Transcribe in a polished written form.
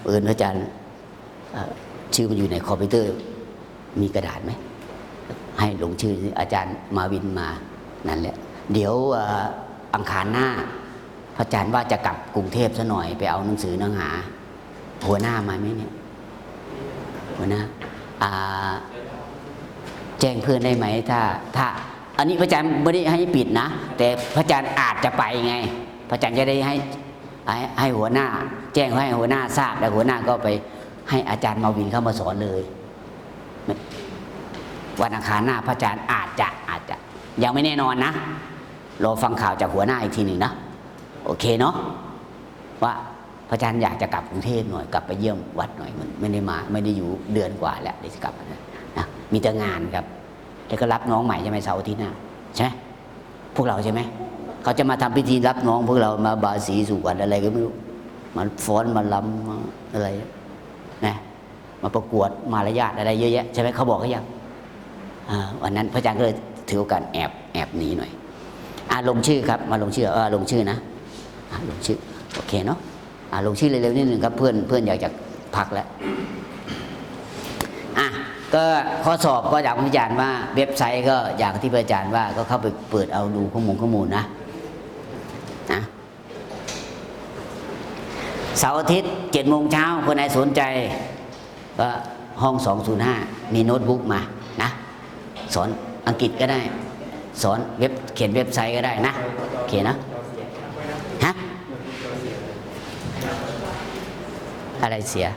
พระอาจารย์ชื่อมันอยู่ในคอมพิวเตอร์มีกระดาษไหมให้ลงชื่ออาจารย์มาวินมานั่นแหละเดี๋ยวอังคารหน้าพระอาจารย์ว่าจะกลับกรุงเทพซะหน่อยไปเอาหนังสือเนื้อหาหัวหน้ามาไหมเนี่ยหัวหน้าแจ้งเพื่อนได้ไหมถ้าอันนี้พระอาจารย์ไม่ได้ให้ปิดนะแต่พระอาจารย์อาจจะไปไงพระอาจารย์จะได้ให้หัวหน้าแจ้งให้หัวหน้าทราบแล้วหัวหน้าก็ไปให้อาจารย์มาวินเข้ามาสอนเลยวันอังคารหน้าพระอาจารย์อาจจะยังไม่แน่นอนนะรอฟังข่าวจากหัวหน้าอีกทีหนึ่งนะโอเคเนาะว่าพระอาจารย์อยากจะกลับกรุงเทพหน่อยกลับไปเยี่ยมวัดหน่อยมันไม่ได้อยู่เดือนกว่าแล้วเดี๋ยวจะกลับนะมีแต่งานครับแล้วก็รับน้องใหม่ใช่ไหมเสาร์อาทิตย์หน้าใช่ไหมพวกเราใช่ไหมเขาจะมาทำพิธีรับน้องพวกเรามาบาสีสุวรรณอะไรก็ไม่รู้มาฟ้อนมาลำอะไรนะมาประกวดมารยาทอะไรเยอะแยะใช่ไหมเขาบอกเขายังวันนั้นพระอาจารย์ก็เลยถือโอกาสแอบหนีหน่อยลงชื่อครับมาลงชื่อลงชื่อนะลงชื่อโอเคเนาะลงชื่อเร็วๆนิดหนึ่งครับเพื่อนอยากจะพักแล้วก็ข้อสอบก็อยากพระอาจารย์ว่าเว็บไซต์ก็อย่างที่พระอาจารย์ว่าก็เข้าไปเปิดเอาดูข้อมูลนะเสาร์อาทิตย์7 โมงเช้าคนไหนสนใจก็ห้อง205มีโน้ตบุ๊กมานะสอนอังกฤษก็ได้สอนเขียนเว็บไซต์ก็ได้นะโอเคนะฮะอะไรเสีย